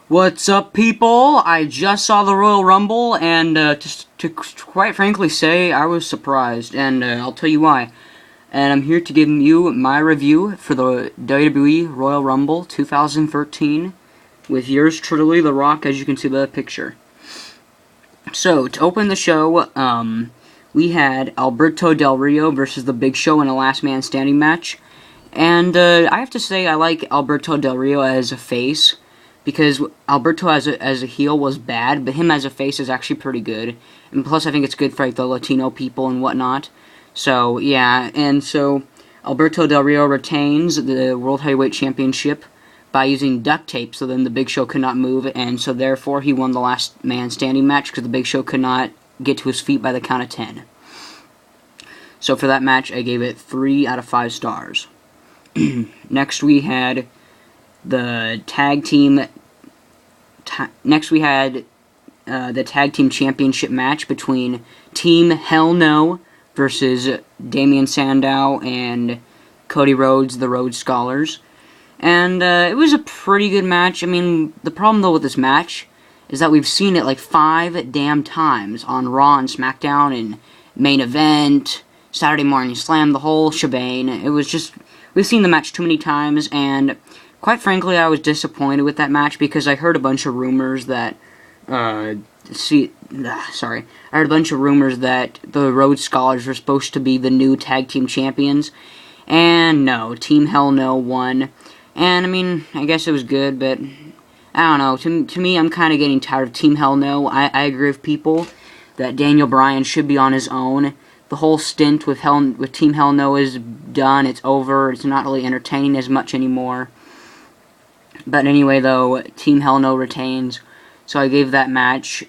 What's up, people? I just saw the Royal Rumble, and to quite frankly say, I was surprised, and I'll tell you why. And I'm here to give you my review for the WWE Royal Rumble 2013, with yours truly, The Rock, as you can see by the picture. So, to open the show, we had Alberto Del Rio versus The Big Show in a last man standing match. And I have to say, I like Alberto Del Rio as a face, because Alberto as a heel was bad, but him as a face is actually pretty good. And plus, I think it's good for like the Latino people and whatnot. So, yeah, and so Alberto Del Rio retains the World Heavyweight Championship by using duct tape, so then the Big Show could not move, and so therefore he won the last man standing match because the Big Show could not get to his feet by the count of 10. So for that match, I gave it 3 out of 5 stars. Next, we had the tag team. Next, we had the tag team championship match between Team Hell No versus Damian Sandow and Cody Rhodes, the Rhodes Scholars, and it was a pretty good match. I mean, the problem though with this match is that we've seen it like 5 damn times on Raw and SmackDown and Main Event, Saturday Morning Slam, the whole shebang. It was just, we've seen the match too many times, and quite frankly, I was disappointed with that match because I heard a bunch of rumors that, I heard a bunch of rumors that the Rhodes Scholars were supposed to be the new tag team champions, and no, Team Hell No won. And I mean, I guess it was good, but I don't know. To me, I'm kind of getting tired of Team Hell No. I agree with people that Daniel Bryan should be on his own. The whole stint with Team Hell No is done. It's over. It's not really entertaining as much anymore. But anyway, though, Team Hell No retains, so I gave that match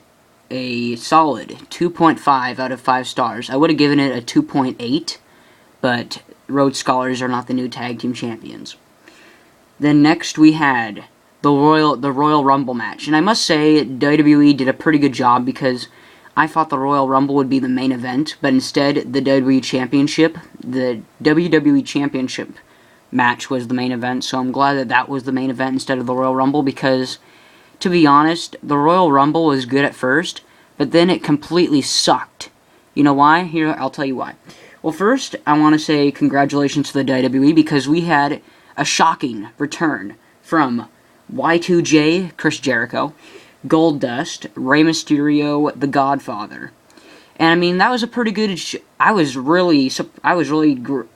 a solid 2.5 out of 5 stars. I would have given it a 2.8, but Rhodes Scholars are not the new tag team champions. Then next we had the Royal Rumble match, and I must say WWE did a pretty good job because I thought the Royal Rumble would be the main event, but instead the WWE Championship match was the main event, so I'm glad that that was the main event instead of the Royal Rumble because, to be honest, the Royal Rumble was good at first, but then it completely sucked. You know why? Here, I'll tell you why. Well, first, I want to say congratulations to the WWE because we had a shocking return from Y2J, Chris Jericho, Goldust, Rey Mysterio, The Godfather. And I mean, that was a pretty good. I was really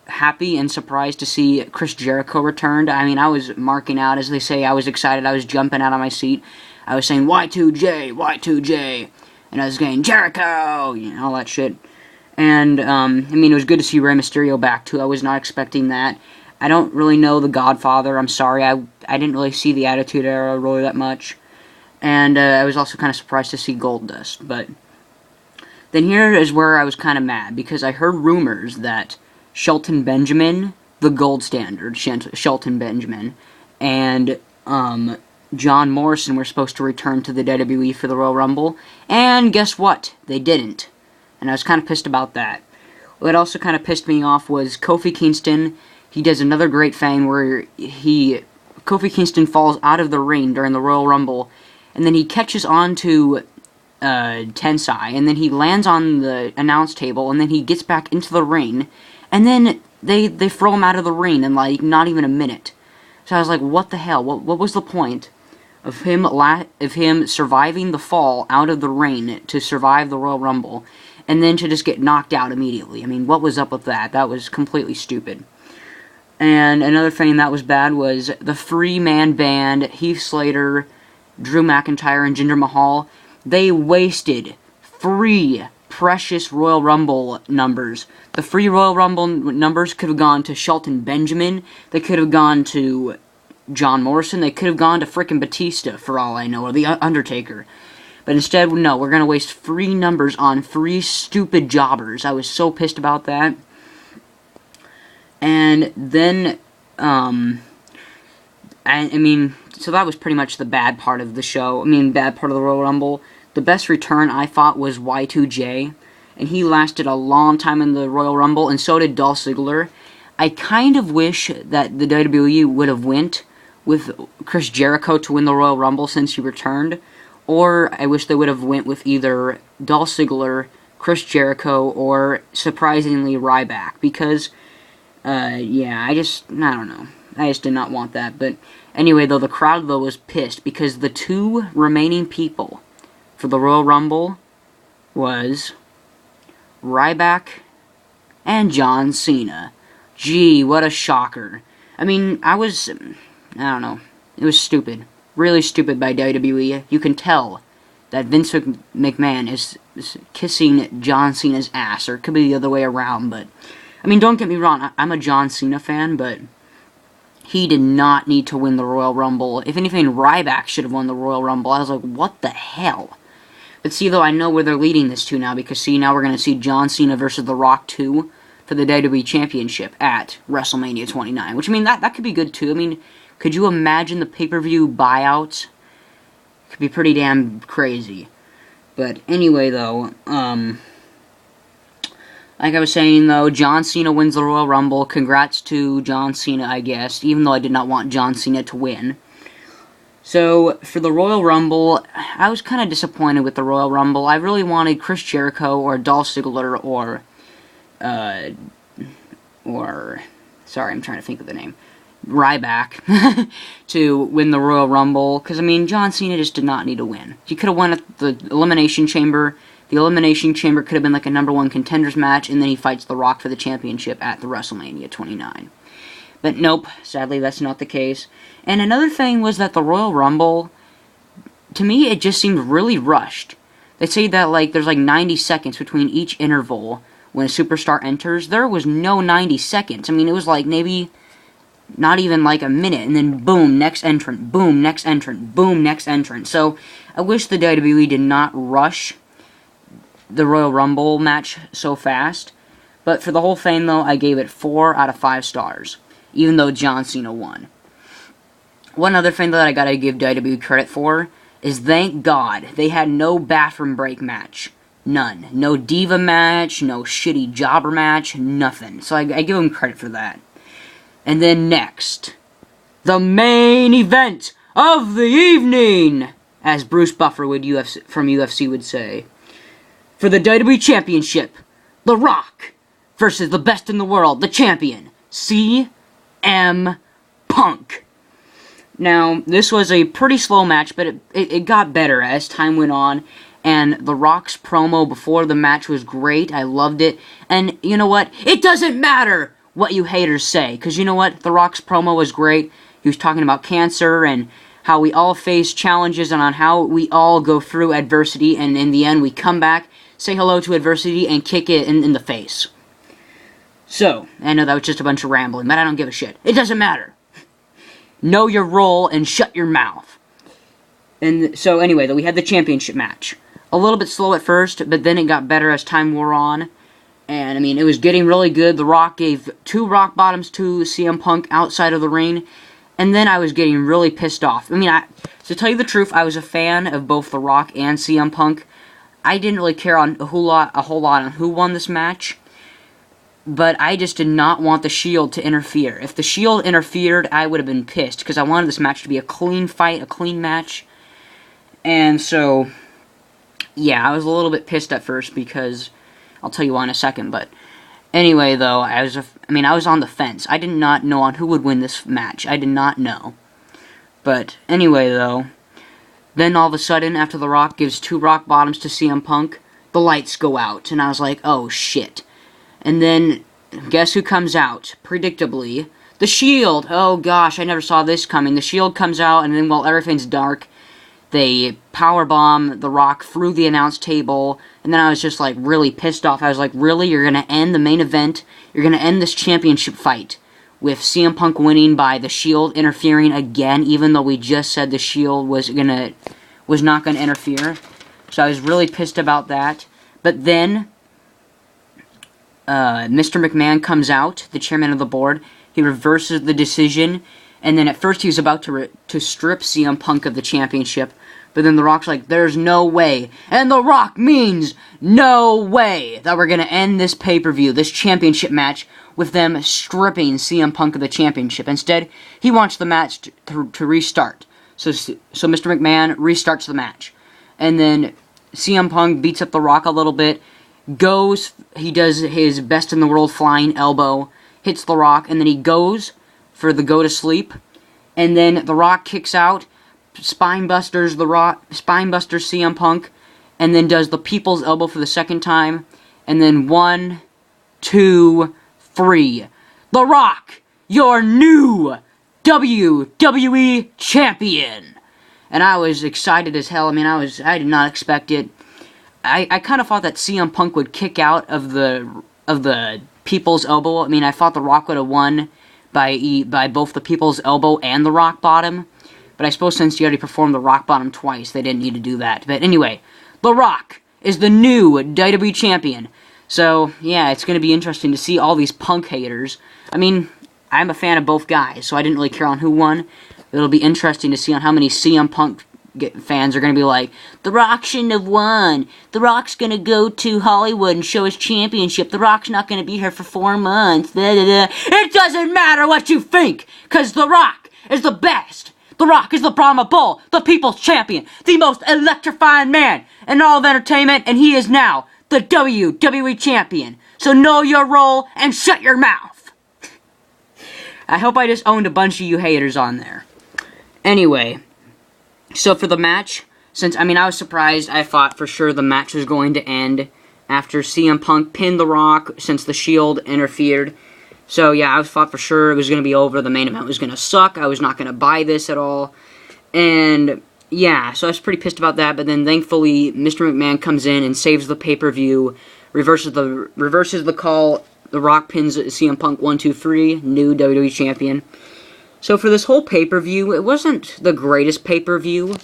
happy and surprised to see Chris Jericho returned. I mean, I was marking out, as they say. I was excited. I was jumping out of my seat. I was saying Y2J, Y2J, and I was saying Jericho, you know, all that shit. And I mean, it was good to see Rey Mysterio back too. I was not expecting that. I don't really know The Godfather. I'm sorry. I didn't really see the Attitude Era really that much. And I was also kind of surprised to see Goldust, but then here is where I was kind of mad, because I heard rumors that Shelton Benjamin, the gold standard, Shelton Benjamin, and John Morrison were supposed to return to the WWE for the Royal Rumble, and guess what? They didn't. And I was kind of pissed about that. What also kind of pissed me off was Kofi Kingston. He does another great thing where Kofi Kingston falls out of the ring during the Royal Rumble, and then he catches on to Tensai, and then he lands on the announce table, and then he gets back into the ring, and then they throw him out of the ring in like not even a minute. So I was like, what the hell? What was the point of him surviving the fall out of the ring to survive the Royal Rumble, and then to just get knocked out immediately? I mean, what was up with that? That was completely stupid. And another thing that was bad was the 3-man band, Heath Slater, Drew McIntyre, and Jinder Mahal. They wasted 3 precious Royal Rumble numbers. The 3 Royal Rumble numbers could have gone to Shelton Benjamin. They could have gone to John Morrison. They could have gone to frickin' Batista, for all I know, or The Undertaker. But instead, no, we're going to waste 3 numbers on 3 stupid jobbers. I was so pissed about that. And then, I mean, so that was pretty much the bad part of the show. I mean, bad part of the Royal Rumble. The best return, I thought, was Y2J, and he lasted a long time in the Royal Rumble, and so did Dolph Ziggler. I kind of wish that the WWE would have went with Chris Jericho to win the Royal Rumble since he returned, or I wish they would have went with either Dolph Ziggler, Chris Jericho, or surprisingly Ryback, because yeah, I don't know. I just did not want that. But anyway, though, the crowd, though, was pissed because the two remaining people for the Royal Rumble was Ryback and John Cena. Gee, what a shocker. I mean, I don't know. It was stupid. Really stupid by WWE. You can tell that Vince McMahon is kissing John Cena's ass, or it could be the other way around, but I mean, don't get me wrong, I'm a John Cena fan, but he did not need to win the Royal Rumble. If anything, Ryback should have won the Royal Rumble. I was like, what the hell? But see, though, I know where they're leading this to now, because see, now we're going to see John Cena versus The Rock 2 for the WWE Championship at WrestleMania 29, which, I mean, that could be good, too. I mean, could you imagine the pay-per-view buyouts? Could be pretty damn crazy. But anyway, though, like I was saying, though, John Cena wins the Royal Rumble. Congrats to John Cena, I guess, even though I did not want John Cena to win. So, for the Royal Rumble, I was kind of disappointed with the Royal Rumble. I really wanted Chris Jericho or Dolph Ziggler sorry, I'm trying to think of the name, Ryback, to win the Royal Rumble, because, I mean, John Cena just did not need to win. He could have won at the Elimination Chamber. The Elimination Chamber could have been like a #1 contenders match, and then he fights The Rock for the championship at the WrestleMania 29. But nope, sadly that's not the case. And another thing was that the Royal Rumble, to me, it just seemed really rushed. They say that like there's like 90 seconds between each interval when a superstar enters. There was no 90 seconds. I mean, it was like maybe not even like a minute, and then boom, next entrant, boom, next entrant, boom, next entrant. So I wish the WWE did not rush the Royal Rumble match so fast. But for the whole thing, though, I gave it 4 out of 5 stars, even though John Cena won. One other thing that I gotta give WWE credit for is, thank God, they had no bathroom break match. None. No diva match, no shitty jobber match, nothing. So I give them credit for that. And then next, the main event of the evening, as Bruce Buffer from UFC would say. For the WWE Championship, The Rock versus the best in the world, the champion, CM Punk. Now, this was a pretty slow match, but it got better as time went on, and The Rock's promo before the match was great. I loved it, and you know what? It doesn't matter what you haters say, because you know what? The Rock's promo was great. He was talking about cancer and how we all face challenges and on how we all go through adversity, and in the end we come back, say hello to adversity, and kick it in the face. So, I know that was just a bunch of rambling, but I don't give a shit. It doesn't matter. Know your role and shut your mouth. And so anyway, though, we had the championship match. A little bit slow at first, but then it got better as time wore on. And, I mean, it was getting really good. The Rock gave 2 rock bottoms to CM Punk outside of the ring. And then I was getting really pissed off. I mean, to tell you the truth, I was a fan of both The Rock and CM Punk. I didn't really care on a whole lot on who won this match. But I just did not want the Shield to interfere. If the Shield interfered, I would have been pissed, because I wanted this match to be a clean fight, a clean match. And so, yeah, I was a little bit pissed at first, because I'll tell you why in a second. But anyway, though, I was on the fence. I did not know on who would win this match. I did not know. But anyway, though, then all of a sudden, after The Rock gives 2 rock bottoms to CM Punk, the lights go out, and I was like, oh shit. And then, guess who comes out? Predictably, the Shield. Oh gosh, I never saw this coming. The Shield comes out, and then while everything's dark, they powerbomb The Rock through the announce table, and then I was just like really pissed off. I was like, really? You're gonna end the main event? You're gonna end this championship fight with CM Punk winning by the Shield interfering again, even though we just said the Shield was not gonna interfere. So I was really pissed about that. But then Mr. McMahon comes out, the chairman of the board. He reverses the decision, and then at first he was about to strip CM Punk of the championship, but then The Rock's like, there's no way, and The Rock means no way that we're gonna end this pay-per-view, this championship match, with them stripping CM Punk of the championship. Instead, he wants the match to restart. So Mr. McMahon restarts the match. And then CM Punk beats up The Rock a little bit, he does his best in the world flying elbow, hits The Rock, and then he goes for the go to sleep. And then The Rock kicks out, spinebusters CM Punk, and then does the People's Elbow for the second time. And then 1, 2, 3. The Rock, your new WWE Champion! And I was excited as hell. I mean, I did not expect it. I kind of thought that CM Punk would kick out of the People's Elbow. I mean, I thought The Rock would have won by both the People's Elbow and the Rock Bottom. But I suppose since he already performed the Rock Bottom twice, they didn't need to do that. But anyway, The Rock is the new WWE Champion. So, yeah, it's going to be interesting to see all these Punk haters. I mean, I'm a fan of both guys, so I didn't really care on who won. It'll be interesting to see on how many CM Punk fans are going to be like, The Rock shouldn't have won. The Rock's going to go to Hollywood and show his championship. The Rock's not going to be here for 4 months. Da, da, da. It doesn't matter what you think, because The Rock is the best. The Rock is the Brahma Bull, the people's champion, the most electrifying man in all of entertainment, and he is now the WWE Champion. So know your role and shut your mouth. I hope I just owned a bunch of you haters on there. Anyway, so for the match, I was surprised. I thought for sure the match was going to end after CM Punk pinned The Rock since the Shield interfered. So yeah, I thought for sure it was going to be over. The main event was going to suck. I was not going to buy this at all. And yeah, so I was pretty pissed about that. But then thankfully, Mr. McMahon comes in and saves the pay-per-view, reverses the call. The Rock pins CM Punk 1, 2, 3, new WWE Champion. So for this whole pay-per-view, it wasn't the greatest pay-per-view.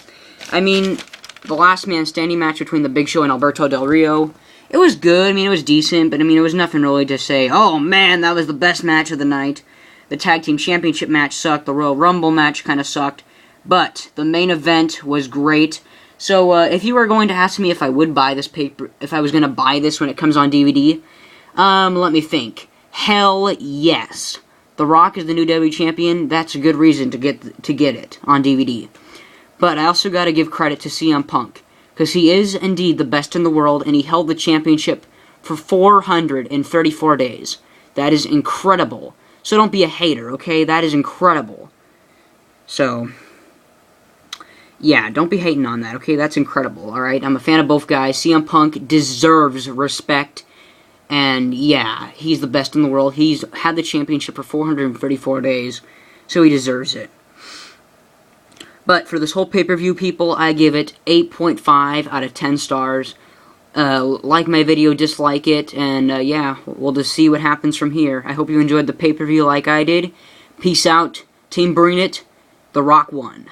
I mean, the last man standing match between the Big Show and Alberto Del Rio, it was good. I mean, it was decent, but I mean, it was nothing really to say, oh man, that was the best match of the night. The Tag Team Championship match sucked. The Royal Rumble match kind of sucked. But the main event was great. So if you were going to ask me if I would buy this if I was going to buy this when it comes on DVD, let me think. Hell yes. The Rock is the new WWE Champion. That's a good reason to get it on DVD. But I also got to give credit to CM Punk, because he is indeed the best in the world, and he held the championship for 434 days. That is incredible. So don't be a hater, okay? That is incredible. So, yeah, don't be hating on that, okay? That's incredible, alright? I'm a fan of both guys. CM Punk deserves respect. And, yeah, he's the best in the world. He's had the championship for 434 days, so he deserves it. But for this whole pay-per-view, people, I give it 8.5 out of 10 stars. Like my video, dislike it, and, yeah, we'll just see what happens from here. I hope you enjoyed the pay-per-view like I did. Peace out. Team Bring It. The Rock won.